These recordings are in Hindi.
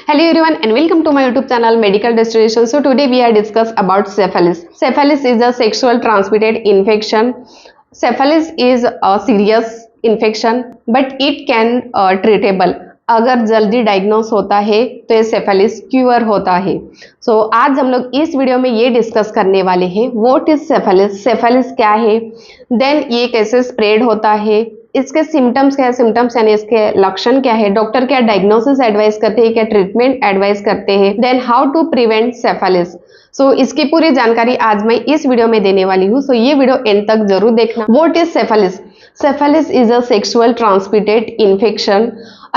Hello everyone and welcome to my YouTube channel Medical Destination. So today we are discuss about syphilis. Syphilis is a sexual transmitted infection. Syphilis is a serious infection but it can treatable. अगर जल्दी डायग्नोस होता है तो ये सेफेलिस क्यूर होता है। आज हम लोग इस वीडियो में ये डिस्कस करने वाले हैं व्हाट इज सेफेलिस, सेफेलिस क्या है, देन ये कैसे स्प्रेड होता है, इसके सिम्टम्स क्या है, सिम्टम्स यानी इसके लक्षण क्या है, डॉक्टर क्या डायग्नोसिस एडवाइस करते हैं, क्या ट्रीटमेंट एडवाइस करते हैं, देन हाउ टू प्रिवेंट सेफेलिस। इसकी पूरी जानकारी आज मैं इस वीडियो में देने वाली हूँ। ये वीडियो एंड तक जरूर देखना। What is syphilis? Syphilis is a sexual transmitted infection,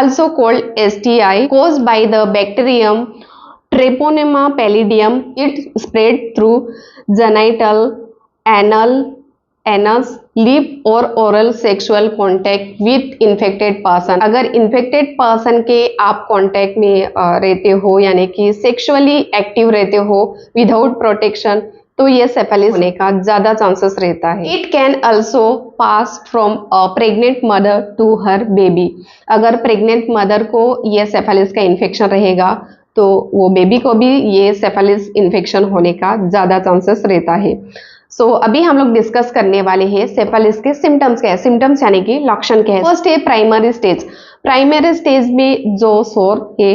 also called STI, caused by the bacterium Treponema pallidum. It spread through genital, anal, anus, lip or oral sexual contact with infected person. अगर infected person के आप contact में रहते हो यानी कि sexually active रहते हो without protection, तो ये सेफेलिस होने का ज्यादा चांसेस रहता है। It can also pass from pregnant mother to her baby. अगर प्रेग्नेंट मदर को ये सेफेलिस का इन्फेक्शन रहेगा तो वो बेबी को भी ये सेफेलिस इन्फेक्शन होने का ज्यादा चांसेस रहता है। अभी हम लोग डिस्कस करने वाले हैं सेफेलिस के सिम्टम्स क्या है। सिम्टम्स यानी कि लक्षण क्या है। फर्स्ट है प्राइमरी स्टेज। प्राइमरी स्टेज में जो सोर है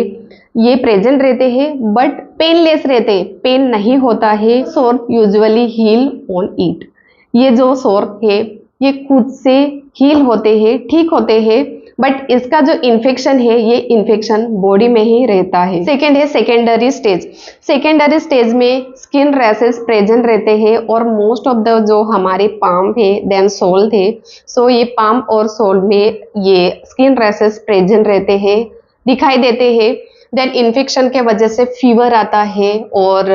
ये प्रेजेंट रहते हैं बट पेनलेस रहते हैं, पेन नहीं होता है। सोर यूजुअली हील ऑन इट। ये जो सोर है ये खुद से हील होते हैं, ठीक होते हैं, बट इसका जो इन्फेक्शन है ये इन्फेक्शन बॉडी में ही रहता है। सेकेंड है सेकेंडरी स्टेज। सेकेंडरी स्टेज में स्किन रैशेस प्रेजेंट रहते हैं और मोस्ट ऑफ द जो हमारे पाम है देन सोल थे, ये पाम और सोल में ये स्किन रैशेस प्रेजेंट रहते हैं, दिखाई देते हैं। देन इन्फेक्शन के वजह से फीवर आता है और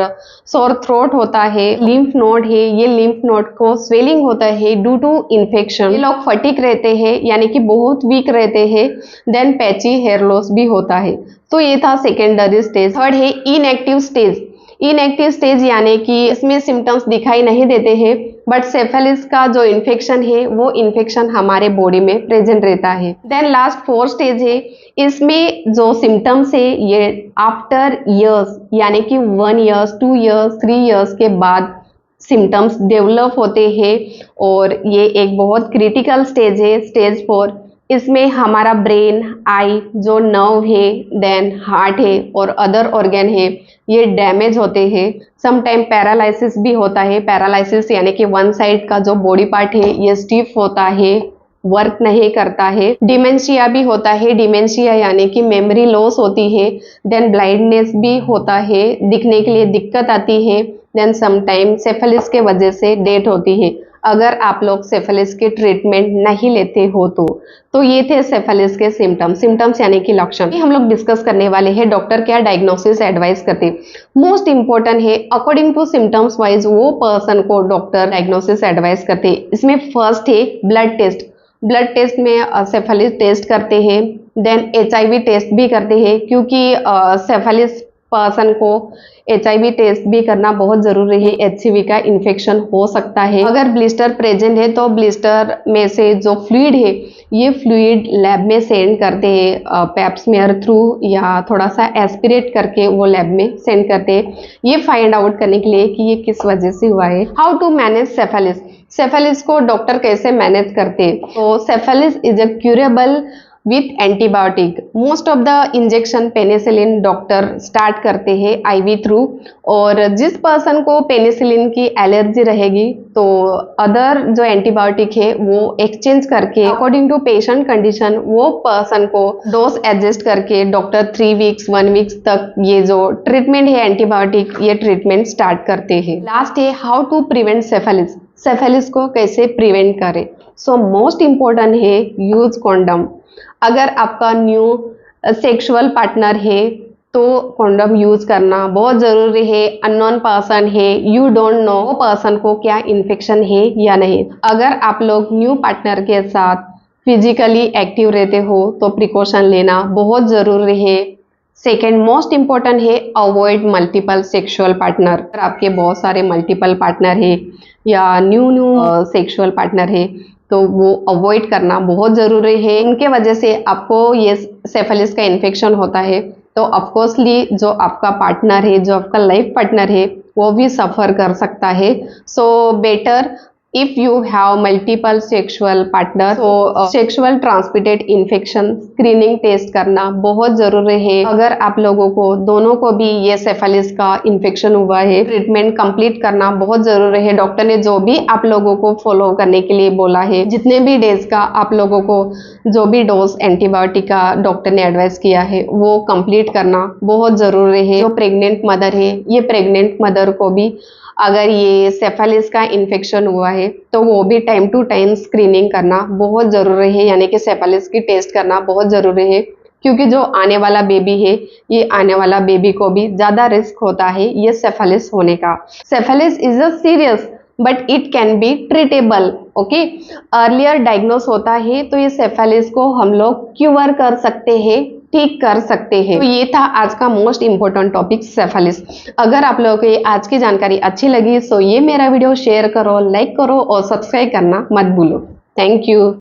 सोर थ्रोट होता है। लिम्फ नोड है, ये लिम्फ नोड को स्वेलिंग होता है ड्यू टू इन्फेक्शन। ये लोग फटीक रहते हैं यानी कि बहुत वीक रहते हैं। देन पैची हेयर लॉस भी होता है। ये था सेकेंडरी स्टेज। थर्ड है इनएक्टिव स्टेज। इनएक्टिव स्टेज यानी कि इसमें सिम्टम्स दिखाई नहीं देते हैं बट सेफेलिस का जो इन्फेक्शन है वो इन्फेक्शन हमारे बॉडी में प्रेजेंट रहता है। देन लास्ट फोर्थ स्टेज है। इसमें जो सिम्टम्स है ये आफ्टर इयर्स यानी कि 1 ईयर्स 2 ईयर्स 3 ईयर्स के बाद सिम्टम्स डेवलप होते हैं और ये एक बहुत क्रिटिकल स्टेज है, स्टेज 4। इसमें हमारा ब्रेन, आई, जो नर्व है, देन हार्ट है और अदर ऑर्गन है ये डैमेज होते हैं। समटाइम पैरालिसिस भी होता है। पैरालिसिस यानी कि वन साइड का जो बॉडी पार्ट है ये स्टिफ होता है, वर्क नहीं करता है। डिमेंशिया भी होता है। डिमेंशिया यानी कि मेमोरी लॉस होती है। देन ब्लाइंडनेस भी होता है, दिखने के लिए दिक्कत आती है। देन समटाइम सेफेलिस के वजह से डेथ होती है अगर आप लोग सेफेलिस के ट्रीटमेंट नहीं लेते हो तो ये थे सेफेलिस के सिम्टम्स यानी कि लक्षण। हम लोग डिस्कस करने वाले हैं डॉक्टर क्या डायग्नोसिस एडवाइस करते। मोस्ट इंपॉर्टेंट है अकॉर्डिंग टू सिम्टम्स वाइज वो पर्सन को डॉक्टर डायग्नोसिस एडवाइस करते। इसमें फर्स्ट है ब्लड टेस्ट। ब्लड टेस्ट में सेफेलिस टेस्ट करते हैं। देन HIV टेस्ट भी करते हैं क्योंकि सेफेलिस पर्सन को HIV टेस्ट भी करना बहुत जरूरी है। HCV का इन्फेक्शन हो सकता है। अगर ब्लिस्टर प्रेजेंट है तो ब्लिस्टर में से जो फ्लूइड है ये फ्लूइड लैब में सेंड करते हैं पैप्समेयर थ्रू या थोड़ा सा एस्पिरेट करके वो लैब में सेंड करते हैं ये फाइंड आउट करने के लिए कि ये किस वजह से हुआ है। How to manage syphilis. Syphilis को डॉक्टर कैसे मैनेज करते हैं? Syphilis is a curable with antibiotic. Most of the injection penicillin doctor start करते हैं IV थ्रू और जिस पर्सन को पेनिसिलिन की एलर्जी रहेगी तो अदर जो एंटीबायोटिक है वो एक्सचेंज करके अकॉर्डिंग टू पेशेंट कंडीशन वो पर्सन को डोज एडजस्ट करके डॉक्टर 3 वीक्स 1 वीक्स तक ये जो ट्रीटमेंट है एंटीबायोटिक ये ट्रीटमेंट स्टार्ट करते हैं। लास्ट है हाउ टू प्रिवेंट सेफेलिस। सेफेलिस को कैसे प्रिवेंट करें? मोस्ट इम्पोर्टेंट है यूज कॉन्डम। अगर आपका न्यू सेक्सुअल पार्टनर है तो कॉन्डम यूज करना बहुत जरूरी है। अननोन पर्सन है, यू डोंट नो वो पर्सन को क्या इन्फेक्शन है या नहीं। अगर आप लोग न्यू पार्टनर के साथ फिजिकली एक्टिव रहते हो तो प्रिकॉशन लेना बहुत जरूरी है। सेकेंड मोस्ट इम्पॉर्टेंट है अवॉइड मल्टीपल सेक्सुअल पार्टनर। अगर आपके बहुत सारे मल्टीपल पार्टनर है या न्यू सेक्सुअल पार्टनर है तो वो अवॉइड करना बहुत ज़रूरी है। इनके वजह से आपको ये सेफेलिस का इन्फेक्शन होता है तो ऑफकोर्सली जो आपका पार्टनर है, जो आपका लाइफ पार्टनर है, वो भी सफ़र कर सकता है। So better if you have multiple sexual partners, तो sexual transmitted infection screening test करना बहुत जरूरी है। अगर आप लोगों को दोनों को भी ये सेफेलिस का इन्फेक्शन हुआ है, ट्रीटमेंट कंप्लीट करना बहुत जरूरी है। डॉक्टर ने जो भी आप लोगों को फॉलो करने के लिए बोला है, जितने भी डेज का आप लोगों को जो भी डोज एंटीबायोटिक का डॉक्टर ने एडवाइस किया है, वो कंप्लीट करना बहुत जरूरी है। जो प्रेग्नेंट मदर है, ये प्रेग्नेंट मदर को भी अगर ये सेफेलिस का इन्फेक्शन हुआ है, तो वो भी टाइम टू टाइम स्क्रीनिंग करना बहुत ज़रूरी है, यानी कि सेफेलिस की टेस्ट करना बहुत ज़रूरी है। क्योंकि जो आने वाला बेबी है, ये आने वाला बेबी को भी ज़्यादा रिस्क होता है ये सेफेलिस होने का। Syphilis is a serious but it can be treatable. Okay, earlier diagnose होता है तो ये सेफेलिस को हम लोग क्यूर कर सकते हैं, ठीक कर सकते हैं। तो ये था आज का मोस्ट इंपॉर्टेंट टॉपिक सेफेलिस। अगर आप लोगों को ये आज की जानकारी अच्छी लगी, सो ये मेरा वीडियो शेयर करो, लाइक करो और सब्सक्राइब करना मत भूलो। Thank you.